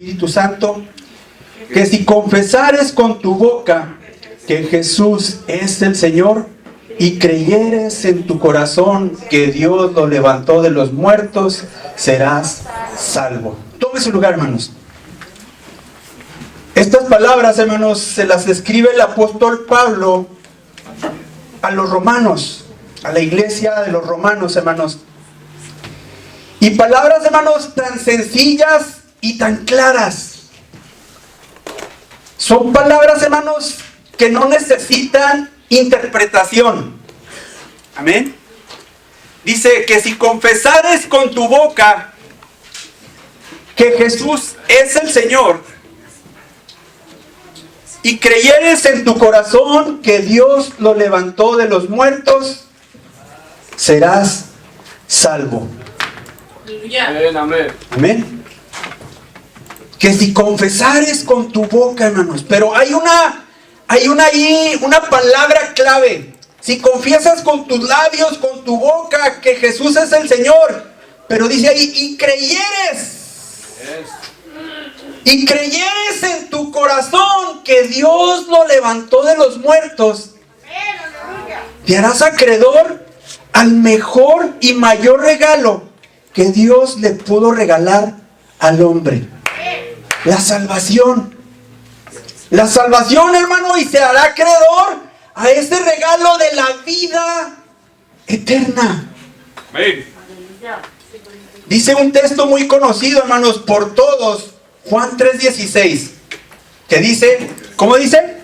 Espíritu Santo, que si confesares con tu boca que Jesús es el Señor y creyeres en tu corazón que Dios lo levantó de los muertos, serás salvo. Tome su lugar, hermanos. Estas palabras, hermanos, se las escribe el apóstol Pablo a los romanos, a la iglesia de los romanos, hermanos. Y palabras, hermanos, tan sencillas y tan claras. Son palabras, hermanos, que no necesitan interpretación. Amén. Dice que si confesares con tu boca que Jesús es el Señor y creyeres en tu corazón que Dios lo levantó de los muertos, serás salvo. Amén. Amén. Que si confesares con tu boca, hermanos, pero hay una palabra clave. Si confiesas con tus labios, con tu boca, que Jesús es el Señor, pero dice ahí, y creyeres en tu corazón que Dios lo levantó de los muertos, te harás acreedor al mejor y mayor regalo que Dios le pudo regalar al hombre. La salvación. La salvación, hermano, y se hará acreedor a ese regalo de la vida eterna. Dice un texto muy conocido, hermanos, por todos, Juan 3:16, que dice, ¿cómo dice?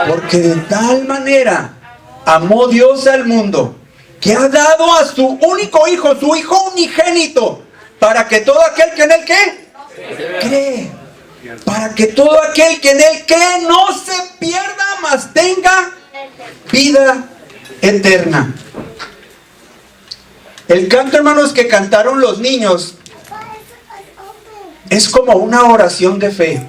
Porque de tal manera amó Dios al mundo, que ha dado a su único Hijo, su Hijo unigénito, para que todo aquel que en él cree, para que todo aquel que en él cree no se pierda, mas tenga vida eterna. El canto, hermanos, que cantaron los niños es como una oración de fe.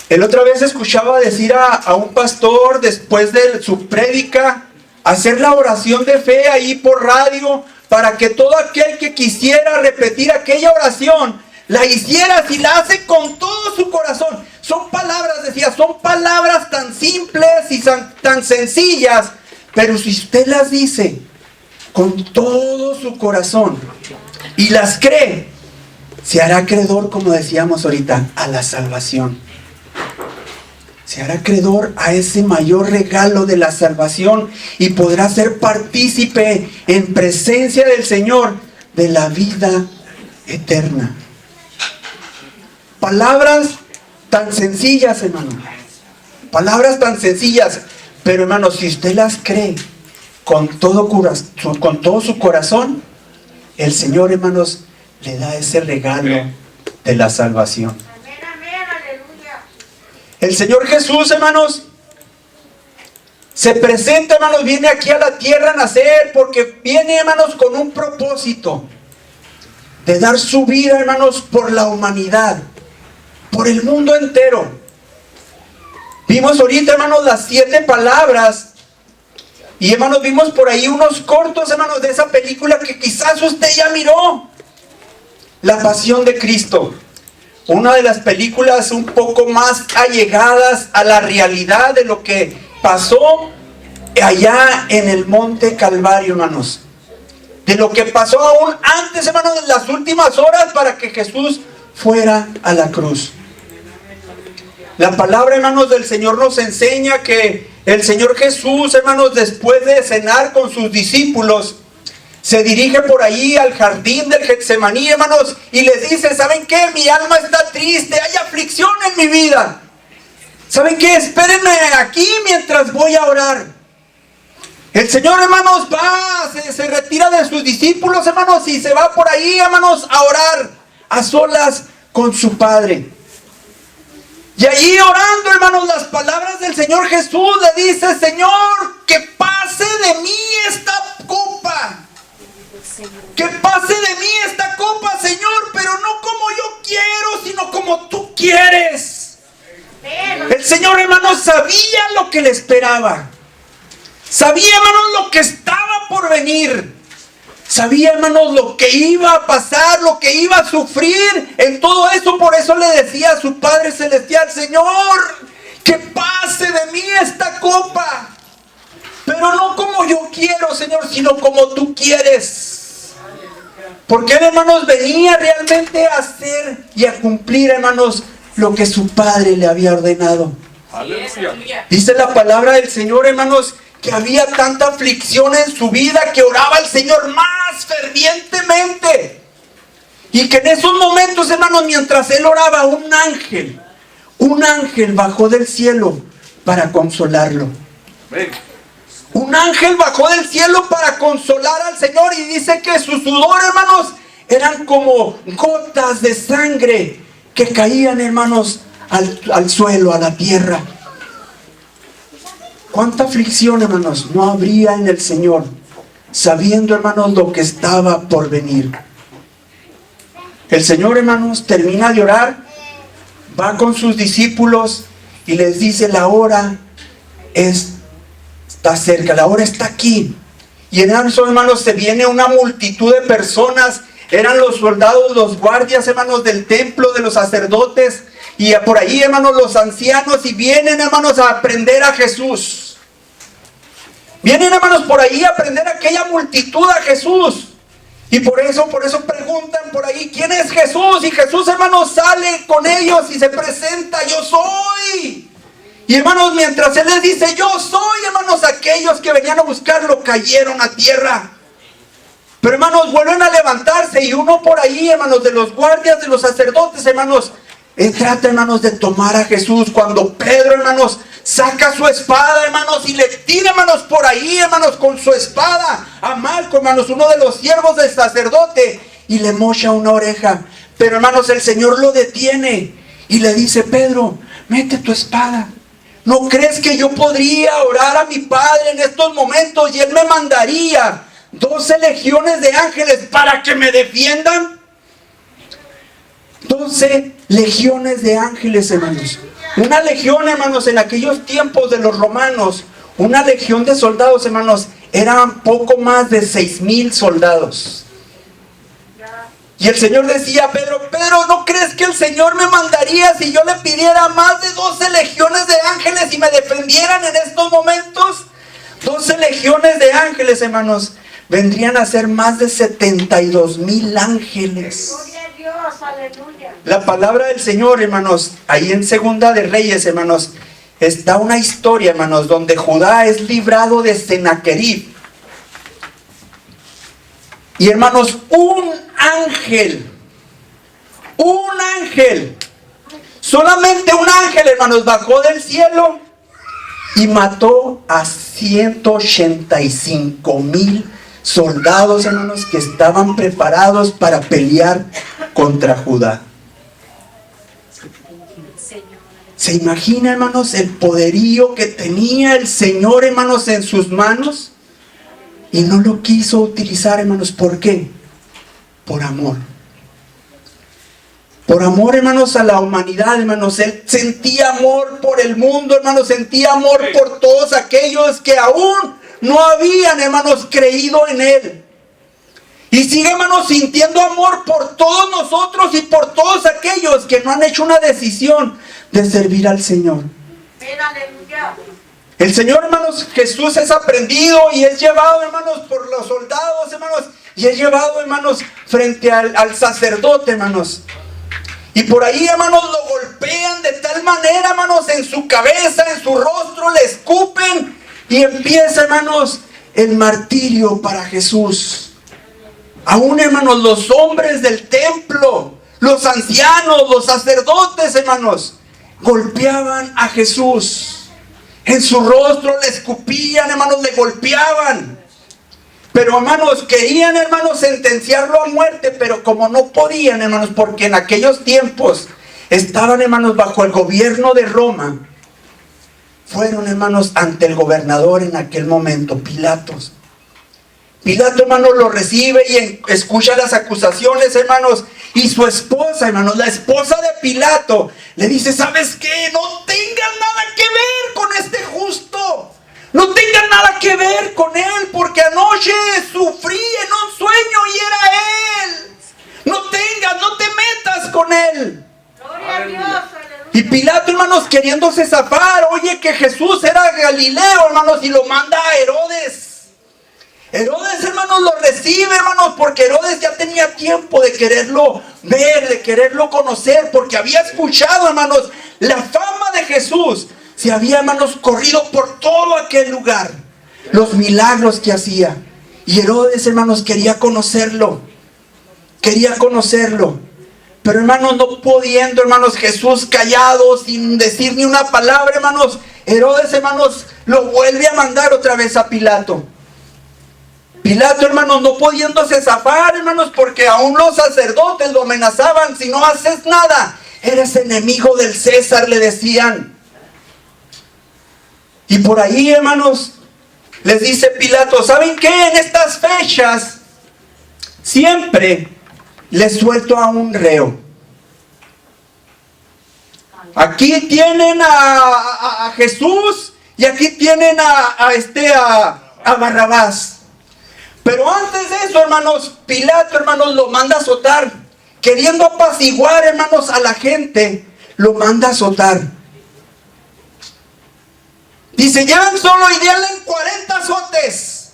El otra vez escuchaba decir a un pastor después de su prédica, hacer la oración de fe ahí por radio, para que todo aquel que quisiera repetir aquella oración, la hiciera, si la hace con todo su corazón. Son palabras, decía, son palabras tan simples y tan sencillas, pero si usted las dice con todo su corazón y las cree, se hará acreedor, como decíamos ahorita, a la salvación. Se hará acreedor a ese mayor regalo de la salvación y podrá ser partícipe en presencia del Señor de la vida eterna. Palabras tan sencillas, hermano. Palabras tan sencillas. Pero, hermano, si usted las cree con todo su corazón, el Señor, hermanos, le da ese regalo de la salvación. El Señor Jesús, hermanos, se presenta, hermanos, viene aquí a la tierra a nacer porque viene, hermanos, con un propósito de dar su vida, hermanos, por la humanidad, por el mundo entero. Vimos ahorita, hermanos, las 7 palabras y, hermanos, vimos por ahí unos cortos, hermanos, de esa película que quizás usted ya miró, La Pasión de Cristo. Una de las películas un poco más allegadas a la realidad de lo que pasó allá en el Monte Calvario, hermanos. De lo que pasó aún antes, hermanos, en las últimas horas para que Jesús fuera a la cruz. La palabra, hermanos, del Señor nos enseña que el Señor Jesús, hermanos, después de cenar con sus discípulos, se dirige por ahí al jardín del Getsemaní, hermanos, y les dice, ¿saben qué? Mi alma está triste, hay aflicción en mi vida. ¿Saben qué? Espérenme aquí mientras voy a orar. El Señor, hermanos, se retira de sus discípulos, hermanos, y se va por ahí, hermanos, a orar a solas con su Padre. Y allí orando, hermanos, las palabras del Señor Jesús le dice, Señor, que pase de mí esta copa. Que pase de mí esta copa, Señor, pero no como yo quiero, sino como tú quieres. El Señor, hermanos, sabía lo que le esperaba. Sabía, hermanos, lo que estaba por venir. Sabía, hermanos, lo que iba a pasar, lo que iba a sufrir en todo eso. Por eso le decía a su Padre Celestial: Señor, que pase de mí esta copa, pero no como yo quiero, Señor, sino como tú quieres. Porque él, hermanos, venía realmente a hacer y a cumplir, hermanos, lo que su Padre le había ordenado. Aleluya. Dice la palabra del Señor, hermanos, que había tanta aflicción en su vida que oraba al Señor más fervientemente. Y que en esos momentos, hermanos, mientras él oraba, un ángel bajó del cielo para consolarlo. Un ángel bajó del cielo para consolar al Señor, y dice que su sudor, hermanos, eran como gotas de sangre que caían, hermanos, al suelo, a la tierra. ¿Cuánta aflicción, hermanos, no habría en el Señor, sabiendo, hermanos, lo que estaba por venir? El Señor, hermanos, termina de orar, va con sus discípulos y les dice: la hora está cerca, la hora está aquí. Y en eso, hermanos, se viene una multitud de personas. Eran los soldados, los guardias, hermanos, del templo, de los sacerdotes, y por ahí, hermanos, los ancianos, y vienen, hermanos, a aprender a Jesús. Vienen, hermanos, por ahí a aprender a aquella multitud a Jesús. Y por eso preguntan por ahí: ¿quién es Jesús? Y Jesús, hermanos, sale con ellos y se presenta: yo soy. Y, hermanos, mientras él les dice: yo soy, hermanos, aquellos que venían a buscarlo cayeron a tierra. Pero, hermanos, vuelven a levantarse, y uno por ahí, hermanos, de los guardias, de los sacerdotes, hermanos, trata, hermanos, de tomar a Jesús. Cuando Pedro, hermanos, saca su espada, hermanos, y le tira, hermanos, por ahí, hermanos, con su espada a Malco, hermanos, uno de los siervos del sacerdote, y le mocha una oreja. Pero, hermanos, el Señor lo detiene y le dice: Pedro, mete tu espada. ¿No crees que yo podría orar a mi Padre en estos momentos y Él me mandaría 12 legiones de ángeles para que me defiendan? 12 legiones de ángeles, hermanos. Una legión, hermanos, en aquellos tiempos de los romanos, una legión de soldados, hermanos, eran poco más de 6,000 soldados. Y el Señor decía: Pedro, ¿no crees que el Señor me mandaría si yo le pidiera más de 12 legiones de ángeles y me defendieran en estos momentos? 12 legiones de ángeles, hermanos, vendrían a ser más de 72,000 ángeles. La palabra del Señor, hermanos, ahí en Segunda de Reyes, hermanos, está una historia, hermanos, donde Judá es librado de Sennacherib. Y, hermanos, un ángel, solamente un ángel, hermanos, bajó del cielo y mató a 185,000 soldados, hermanos, que estaban preparados para pelear contra Judá. ¿Se imagina, hermanos, el poderío que tenía el Señor, hermanos, en sus manos? Y no lo quiso utilizar, hermanos. ¿Por qué? Por amor. Por amor, hermanos, a la humanidad, hermanos. Él sentía amor por el mundo, hermanos. Sentía amor por todos aquellos que aún no habían, hermanos, creído en Él. Y sigue, hermanos, sintiendo amor por todos nosotros y por todos aquellos que no han hecho una decisión de servir al Señor. El Señor, hermanos, Jesús es aprendido y es llevado, hermanos, por los soldados, hermanos. Y es llevado, hermanos, frente al sacerdote, hermanos. Y por ahí, hermanos, lo golpean de tal manera, hermanos, en su cabeza, en su rostro, le escupen. Y empieza, hermanos, el martirio para Jesús. Aún, hermanos, los hombres del templo, los ancianos, los sacerdotes, hermanos, golpeaban a Jesús. En su rostro le escupían, hermanos, le golpeaban. Pero, hermanos, querían, hermanos, sentenciarlo a muerte, pero como no podían, hermanos, porque en aquellos tiempos estaban, hermanos, bajo el gobierno de Roma, fueron, hermanos, ante el gobernador en aquel momento, Pilatos. Pilato, hermanos, lo recibe y escucha las acusaciones, hermanos. Y su esposa, hermanos, la esposa de Pilato, le dice: ¿sabes qué? No tengas nada que ver con este justo. no tengan nada que ver con él, porque anoche sufrí en un sueño y era él. No te metas con él. Gloria a Dios. Y Pilato, hermanos, queriéndose zafar, oye que Jesús era Galileo, hermanos, y lo manda a Herodes. Herodes, hermanos, lo recibe, hermanos, porque Herodes ya tenía tiempo de quererlo ver, de quererlo conocer, porque había escuchado, hermanos, la fama de Jesús. Se había, hermanos, corrido por todo aquel lugar, los milagros que hacía. Y Herodes, hermanos, quería conocerlo. Pero, hermanos, no pudiendo, hermanos, Jesús callado, sin decir ni una palabra, hermanos, Herodes, hermanos, lo vuelve a mandar otra vez a Pilato. Pilato, hermanos, no pudiéndose zafar, hermanos, porque aún los sacerdotes lo amenazaban: si no haces nada, eres enemigo del César, le decían. Y por ahí, hermanos, les dice Pilato: ¿saben qué? En estas fechas siempre les suelto a un reo. Aquí tienen a Jesús y aquí tienen a Barrabás. Pero antes de eso, hermanos, Pilato, hermanos, lo manda a azotar. Queriendo apaciguar, hermanos, a la gente, lo manda a azotar. Dice: llevan solo y denle 40 azotes.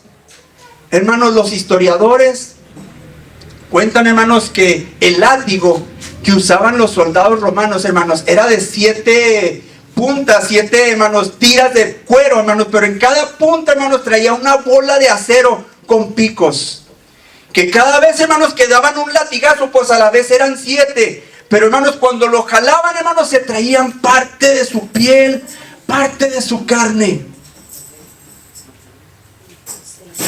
Hermanos, los historiadores cuentan, hermanos, que el látigo que usaban los soldados romanos, hermanos, era de 7 puntas, 7, hermanos, tiras de cuero, hermanos, pero en cada punta, hermanos, traía una bola de acero con picos, que cada vez, hermanos, que daban un latigazo, pues a la vez eran 7, pero, hermanos, cuando lo jalaban, hermanos, se traían parte de su piel, parte de su carne.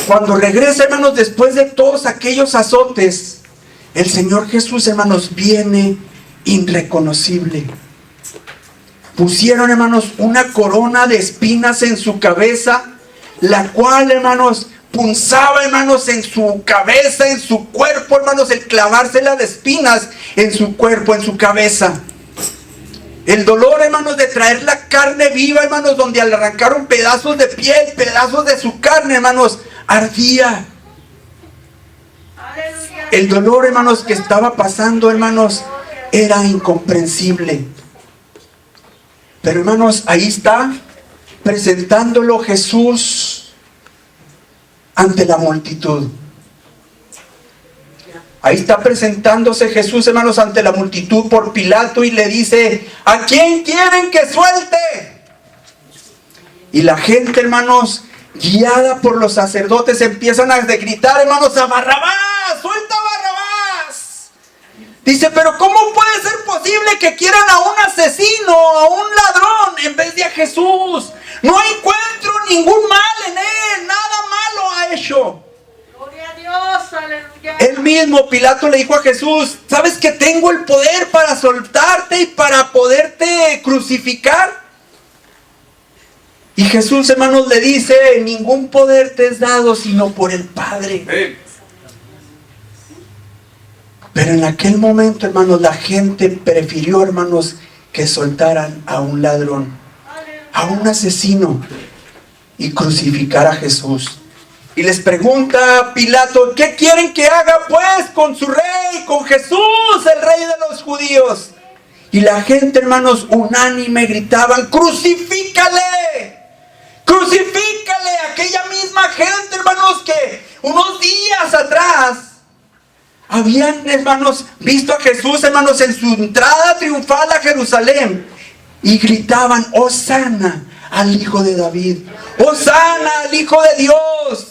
Cuando regresa, hermanos, después de todos aquellos azotes, el Señor Jesús, hermanos, viene irreconocible. Pusieron, hermanos, una corona de espinas en su cabeza, la cual, hermanos, punzaba, hermanos, en su cabeza, en su cuerpo, hermanos, el clavársela de espinas en su cuerpo, en su cabeza. El dolor, hermanos, de traer la carne viva, hermanos, donde le arrancaron pedazos de piel, pedazos de su carne, hermanos, ardía. El dolor, hermanos, que estaba pasando, hermanos, era incomprensible. Pero, hermanos, ahí está, presentándolo Jesús ante la multitud. Ahí está presentándose Jesús, hermanos, ante la multitud por Pilato, y le dice: ¿a quién quieren que suelte? Y la gente, hermanos, guiada por los sacerdotes, empiezan a gritar, hermanos: ¡a Barrabás! ¡Suelta a Barrabás! Dice: pero ¿cómo puede ser posible que quieran a un asesino, a un ladrón, en vez de a Jesús? No encuentro ningún mal en él, nada malo ha hecho. Gloria a Dios, aleluya. Él mismo, Pilato, le dijo a Jesús: ¿sabes que tengo el poder para soltarte y para poderte crucificar? Y Jesús, hermanos, le dice: ningún poder te es dado sino por el Padre. Pero en aquel momento, hermanos, la gente prefirió, hermanos, que soltaran a un ladrón, a un asesino, y crucificar a Jesús. Y les pregunta Pilato: ¿qué quieren que haga pues con su rey, con Jesús, el rey de los judíos? Y la gente, hermanos, unánime gritaban: ¡crucifícale! ¡Crucifícale! Aquella misma gente, hermanos, que unos días atrás habían, hermanos, visto a Jesús, hermanos, en su entrada triunfal a Jerusalén, y gritaban: ¡hosana al Hijo de David! ¡hosana al Hijo de Dios!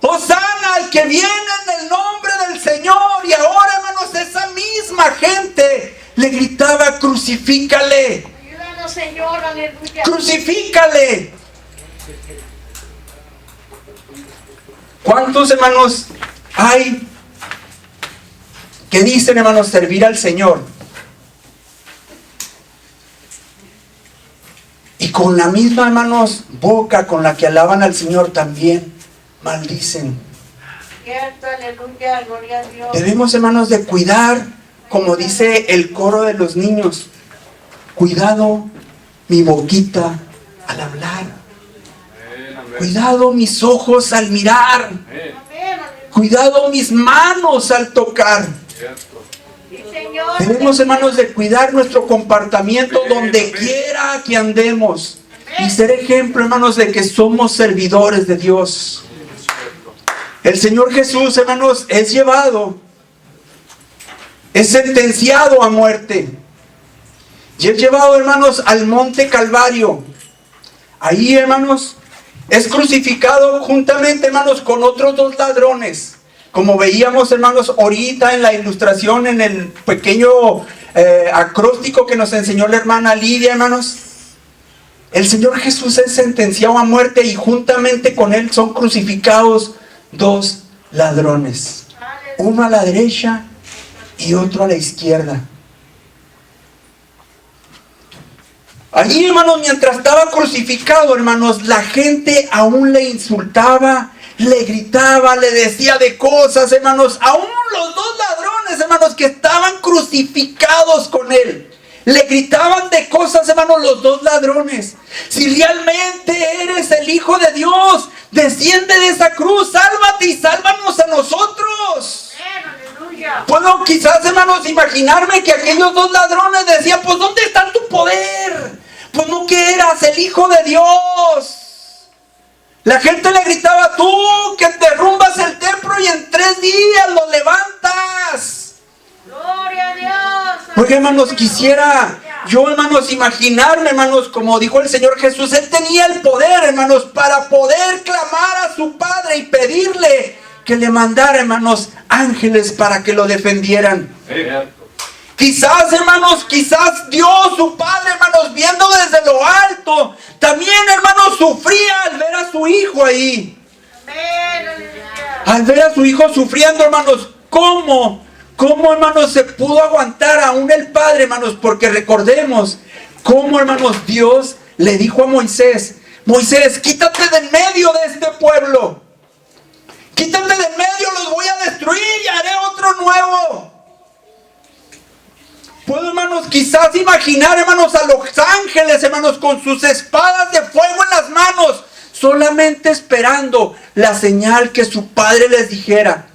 ¡hosana al que viene en el nombre del Señor! Y ahora, hermanos, esa misma gente le gritaba: ¡crucifícale! Ayúdanos, Señor, aleluya. ¡Crucifícale! ¿Cuántos, hermanos, hay que dicen, hermanos, servir al Señor, y con la misma, hermanos, boca con la que alaban al Señor también maldicen? Cierto, aleluya, gloria a Dios. Debemos, hermanos, de cuidar, como dice el coro de los niños: cuidado mi boquita al hablar. Cuidado mis ojos al mirar. Amén, aleluya. Cuidado mis manos al tocar. Sí, Señor. Debemos, hermanos, de cuidar nuestro comportamiento donde quiera que andemos. Y ser ejemplo, hermanos, de que somos servidores de Dios. El Señor Jesús, hermanos, es llevado, es sentenciado a muerte. Y es llevado, hermanos, al monte Calvario. Ahí, hermanos, es crucificado juntamente, hermanos, con otros dos ladrones. Como veíamos, hermanos, ahorita en la ilustración, en el pequeño acróstico que nos enseñó la hermana Lidia, hermanos. El Señor Jesús es sentenciado a muerte y juntamente con Él son crucificados dos ladrones. Uno a la derecha y otro a la izquierda. Allí, hermanos, mientras estaba crucificado, hermanos, la gente aún le insultaba, le gritaba, le decía de cosas, hermanos. Aún los dos ladrones, hermanos, que estaban crucificados con Él, le gritaban de cosas, hermanos, los dos ladrones. Si realmente eres el Hijo de Dios, desciende de esa cruz, sálvate y sálvanos a nosotros. Aleluya. Puedo quizás, hermanos, imaginarme que aquellos dos ladrones decían, pues ¿dónde está tu poder? Pues no que eras el Hijo de Dios. La gente le gritaba, tú que derrumbas el templo y en 3 días lo levantas. Gloria a Dios. Oye, hermanos, quisiera yo, hermanos, imaginarme, hermanos, como dijo el Señor Jesús, Él tenía el poder, hermanos, para poder clamar a su Padre y pedirle que le mandara, hermanos, ángeles para que lo defendieran. Quizás, hermanos, quizás Dios, su Padre, hermanos, viendo desde lo alto, también, hermanos, sufría al ver a su hijo ahí. Amén, aleluya. Al ver a su hijo sufriendo, hermanos, ¿cómo, hermanos, se pudo aguantar aún el Padre, hermanos? Porque recordemos cómo, hermanos, Dios le dijo a Moisés, Moisés, quítate de en medio de este pueblo. Quítate de en medio, los voy a destruir y haré otro nuevo. Puedo, hermanos, quizás imaginar, hermanos, a los ángeles, hermanos, con sus espadas de fuego en las manos, solamente esperando la señal que su padre les dijera,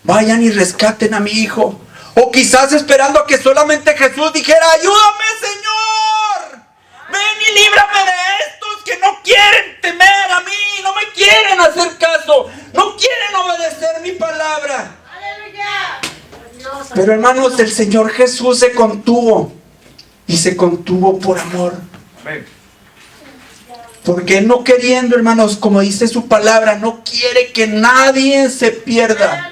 vayan y rescaten a mi hijo. O quizás esperando a que solamente Jesús dijera, ayúdame, Señor, ven y líbrame de estos que no quieren temer a mí, no me quieren hacer caso, no quieren obedecer mi palabra. Aleluya. Dios, Pero, hermanos, el Señor Jesús se contuvo, y se contuvo por amor. Porque Él, no queriendo, hermanos, como dice su palabra, no quiere que nadie se pierda,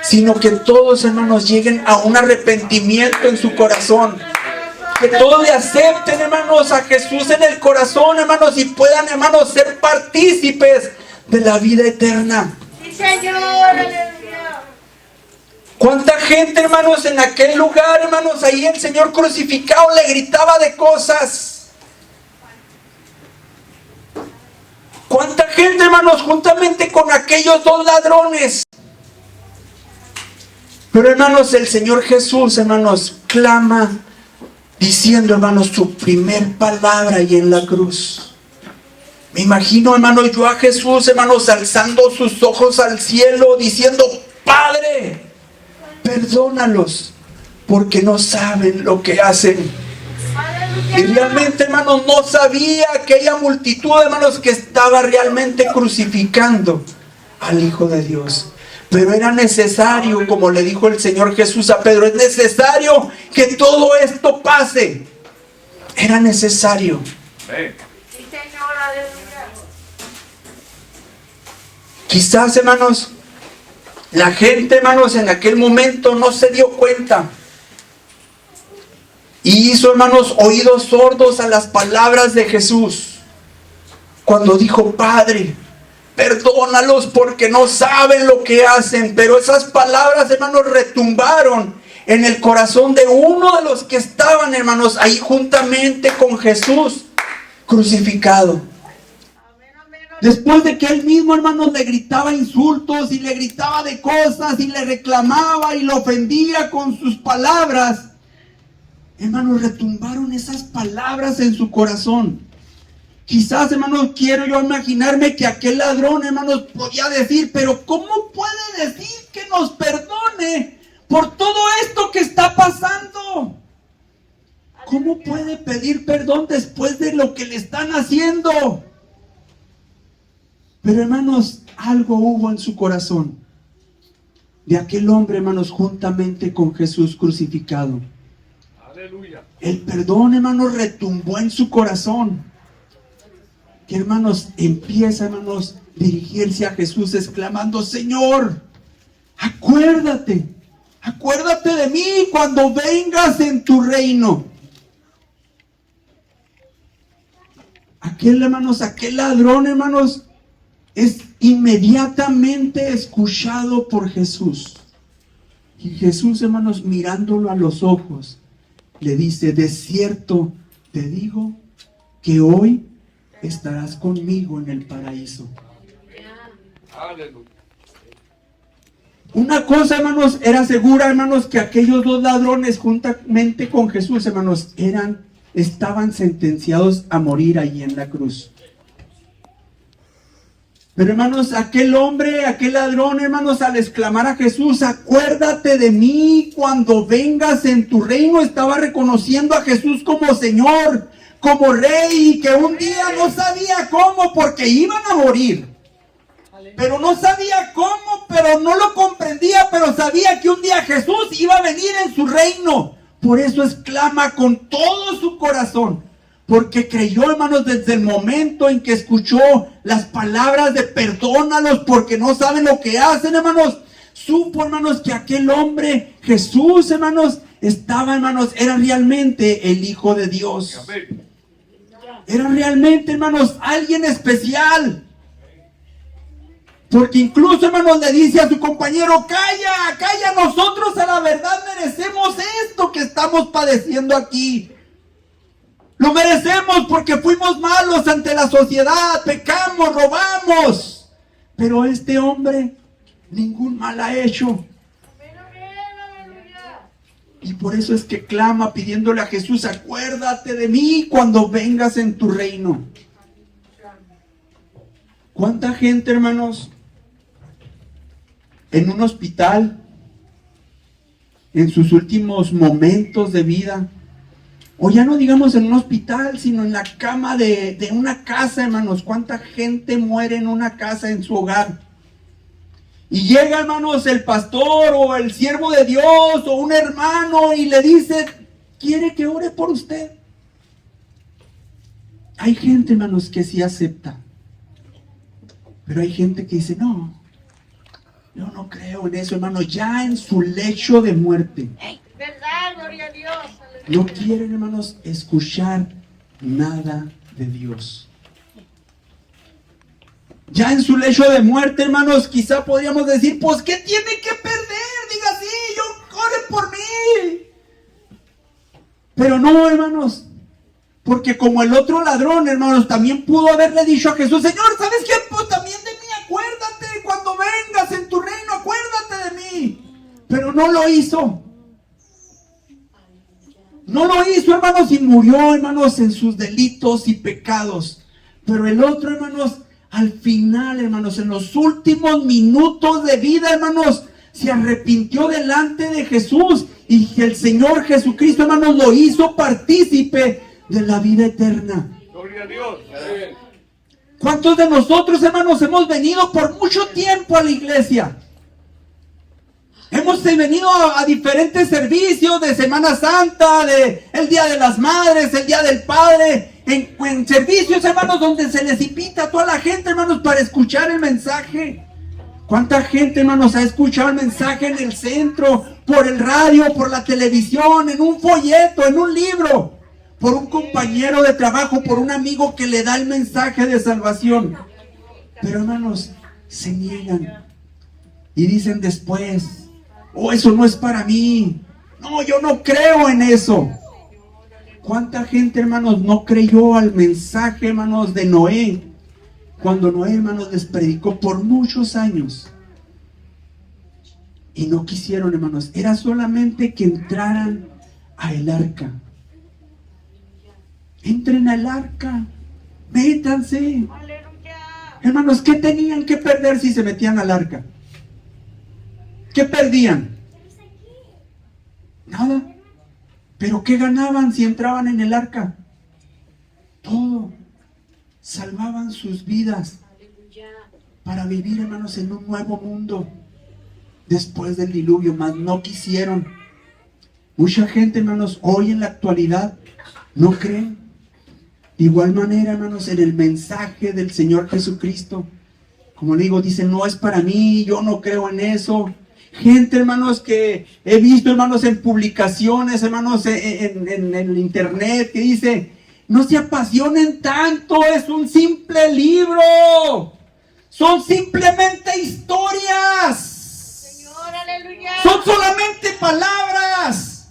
sino que todos, hermanos, lleguen a un arrepentimiento en su corazón. Que todos le acepten, hermanos, a Jesús en el corazón, hermanos, y puedan, hermanos, ser partícipes de la vida eterna. Sí, Señor, aleluya. ¿Cuánta gente, hermanos, en aquel lugar, hermanos, ahí el Señor crucificado le gritaba de cosas? ¿Cuánta gente, hermanos, juntamente con aquellos dos ladrones? Pero, hermanos, el Señor Jesús, hermanos, clama diciendo, hermanos, su primer palabra ahí en la cruz. Me imagino, hermanos, yo a Jesús, hermanos, alzando sus ojos al cielo, diciendo, Padre, perdónalos, porque no saben lo que hacen. Y realmente, hermanos, no sabía aquella multitud, hermanos, que estaba realmente crucificando al Hijo de Dios. Pero era necesario, como le dijo el Señor Jesús a Pedro, es necesario que todo esto pase. Era necesario. Sí, Señor, aleluya. Quizás, hermanos, la gente, hermanos, en aquel momento no se dio cuenta. Y hizo, hermanos, oídos sordos a las palabras de Jesús. Cuando dijo, Padre, perdónalos porque no saben lo que hacen. Pero esas palabras, hermanos, retumbaron en el corazón de uno de los que estaban, hermanos, ahí juntamente con Jesús crucificado. Amén, amén, aleluya. Después de que él mismo, hermanos, le gritaba insultos y le gritaba de cosas y le reclamaba y lo ofendía con sus palabras, hermanos, retumbaron esas palabras en su corazón. Quizás, hermanos, quiero yo imaginarme que aquel ladrón, hermanos, podía decir, pero ¿cómo puede decir que nos perdone por todo esto que está pasando? ¿Cómo puede pedir perdón después de lo que le están haciendo? Pero, hermanos, algo hubo en su corazón de aquel hombre, hermanos, juntamente con Jesús crucificado. Aleluya. El perdón, hermanos, retumbó en su corazón. Que, hermanos, empieza, hermanos, dirigirse a Jesús exclamando, Señor, acuérdate de mí cuando vengas en tu reino. Aquel ladrón, hermanos, es inmediatamente escuchado por Jesús. Y Jesús, hermanos, mirándolo a los ojos, le dice, de cierto te digo que hoy estarás conmigo en el paraíso. Aleluya. Una cosa, hermanos, era segura, hermanos, que aquellos dos ladrones juntamente con Jesús, hermanos, estaban sentenciados a morir allí en la cruz. Pero, hermanos, aquel ladrón, hermanos, al exclamar a Jesús, acuérdate de mí cuando vengas en tu reino, estaba reconociendo a Jesús como Señor, como Rey, y que un día no sabía cómo, porque iban a morir. Pero no sabía cómo, pero no lo comprendía, pero sabía que un día Jesús iba a venir en su reino. Por eso exclama con todo su corazón, porque creyó, hermanos, desde el momento en que escuchó las palabras de perdónalos porque no saben lo que hacen, hermanos. Supo, hermanos, que aquel hombre, Jesús, hermanos, era realmente el Hijo de Dios. Era realmente, hermanos, alguien especial. Porque incluso, hermanos, le dice a su compañero, calla, nosotros a la verdad merecemos esto que estamos padeciendo aquí. Lo merecemos porque fuimos malos ante la sociedad, pecamos, robamos. Pero este hombre ningún mal ha hecho. Y por eso es que clama pidiéndole a Jesús, acuérdate de mí cuando vengas en tu reino. ¿Cuánta gente, hermanos, en un hospital, en sus últimos momentos de vida, o ya no digamos en un hospital, sino en la cama de una casa, hermanos? ¿Cuánta gente muere en una casa, en su hogar? Y llega, hermanos, el pastor o el siervo de Dios o un hermano y le dice, ¿quiere que ore por usted? Hay gente, hermanos, que sí acepta. Pero hay gente que dice, no, yo no creo en eso, hermano. Ya en su lecho de muerte, ¿Verdad? Gloria a Dios. no quieren, hermanos, escuchar nada de Dios. Ya en su lecho de muerte, hermanos, quizá podríamos decir, pues, ¿qué tiene que perder? Diga, sí, yo ore por mí. Pero no, hermanos, porque como el otro ladrón, hermanos, también pudo haberle dicho a Jesús, Señor, ¿sabes qué? Pues también de mí acuérdate cuando vengas en tu reino, acuérdate de mí. Pero no lo hizo. No lo hizo, hermanos, y murió, hermanos, en sus delitos y pecados. Pero el otro, hermanos, al final, hermanos, en los últimos minutos de vida, hermanos, se arrepintió delante de Jesús. Y que el Señor Jesucristo, hermanos, lo hizo partícipe de la vida eterna. Gloria a Dios. ¿Cuántos de nosotros, hermanos, hemos venido por mucho tiempo a la iglesia? Hemos venido a diferentes servicios de Semana Santa, de el Día de las Madres, el Día del Padre, en servicios, hermanos, donde se les invita a toda la gente, hermanos, para escuchar el mensaje. ¿Cuánta gente, hermanos, ha escuchado el mensaje en el centro, por el radio, por la televisión, en un folleto, en un libro, por un compañero de trabajo, por un amigo que le da el mensaje de salvación? Pero, hermanos, se niegan y dicen después, oh, eso no es para mí. No, yo no creo en eso. ¿Cuánta gente, hermanos, no creyó al mensaje, hermanos, de Noé? Cuando Noé, hermanos, les predicó por muchos años. Y no quisieron, hermanos. Era solamente que entraran a el arca. Entren al arca. Métanse. Aleluya. Hermanos, ¿qué tenían que perder si se metían al arca? ¿Qué perdían? Nada. ¿Pero qué ganaban si entraban en el arca? Todo. Salvaban sus vidas para vivir, hermanos, en un nuevo mundo después del diluvio, mas no quisieron. Mucha gente, hermanos, hoy en la actualidad no creen. De igual manera, hermanos, en el mensaje del Señor Jesucristo, como le digo, dicen, no es para mí, yo no creo en eso. Gente, hermanos, que he visto, hermanos, en publicaciones, hermanos, en el internet, que dice, no se apasionen tanto, es un simple libro. Son simplemente historias. Señor, aleluya. Son solamente palabras.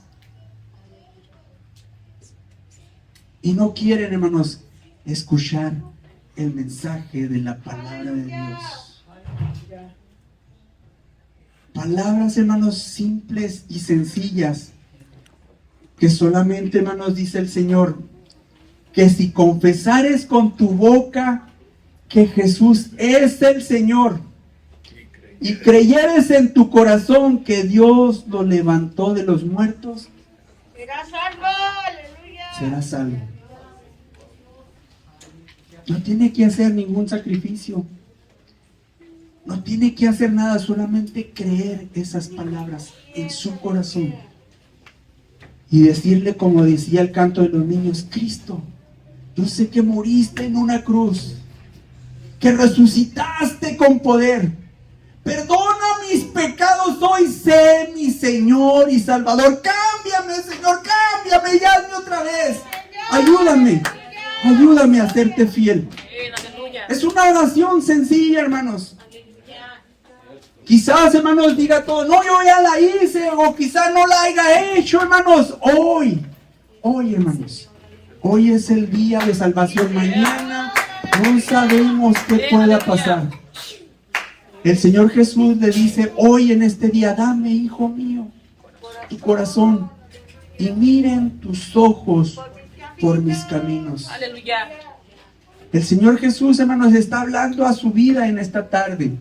Y no quieren, hermanos, escuchar el mensaje de la palabra de Dios. Palabras, hermanos, simples y sencillas, que solamente, hermanos, dice el Señor, que si confesares con tu boca que Jesús es el Señor y creyeres en tu corazón que Dios lo levantó de los muertos, Serás salvo, aleluya. serás salvo. No tiene que hacer ningún sacrificio. No tiene que hacer nada, solamente creer esas palabras en su corazón. Y decirle, como decía el canto de los niños, Cristo, yo sé que moriste en una cruz, que resucitaste con poder. Perdona mis pecados hoy, sé mi Señor y Salvador. Cámbiame, Señor, cámbiame y hazme otra vez. Ayúdame a hacerte fiel. Es una oración sencilla, hermanos. Quizás, hermanos, diga todo, no, yo ya la hice, o quizás no la haya hecho, hermanos. Hoy, hermanos, hoy es el día de salvación. Mañana no sabemos qué pueda pasar. El Señor Jesús le dice, hoy en este día, dame, hijo mío, tu corazón, y miren tus ojos por mis caminos. Aleluya. El Señor Jesús, hermanos, está hablando a su vida en esta tarde.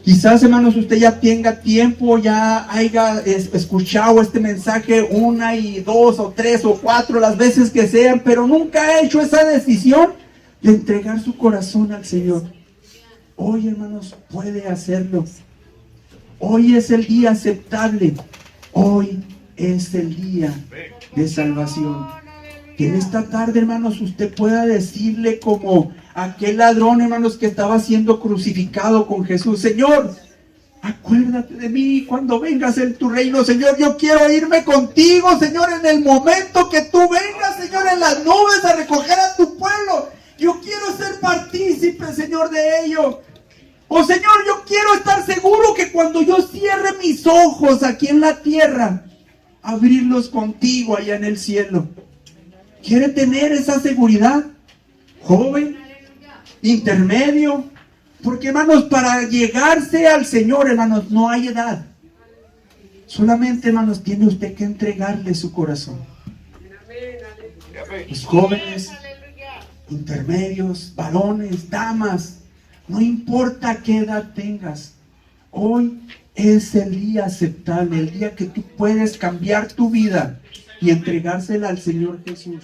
Quizás, hermanos, usted ya tenga tiempo, ya haya escuchado este mensaje 1 y 2 o 3 o 4 las veces que sean, pero nunca ha hecho esa decisión de entregar su corazón al Señor. Hoy, hermanos, puede hacerlo. Hoy es el día aceptable. Hoy es el día de salvación. Que en esta tarde, hermanos, usted pueda decirle como aquel ladrón, hermanos, que estaba siendo crucificado con Jesús: Señor, acuérdate de mí cuando vengas en tu reino. Señor, yo quiero irme contigo, Señor, en el momento que tú vengas, Señor, en las nubes a recoger a tu pueblo. Yo quiero ser partícipe, Señor, de ello. Oh, Señor, yo quiero estar seguro que cuando yo cierre mis ojos aquí en la tierra, abrirlos contigo allá en el cielo. ¿Quiere tener esa seguridad? Joven, intermedio, porque, hermanos, para llegarse al Señor, hermanos, no hay edad. Solamente, hermanos, tiene usted que entregarle su corazón. Los jóvenes, intermedios, varones, damas, no importa qué edad tengas, hoy es el día aceptable, el día que tú puedes cambiar tu vida y entregársela al Señor Jesús.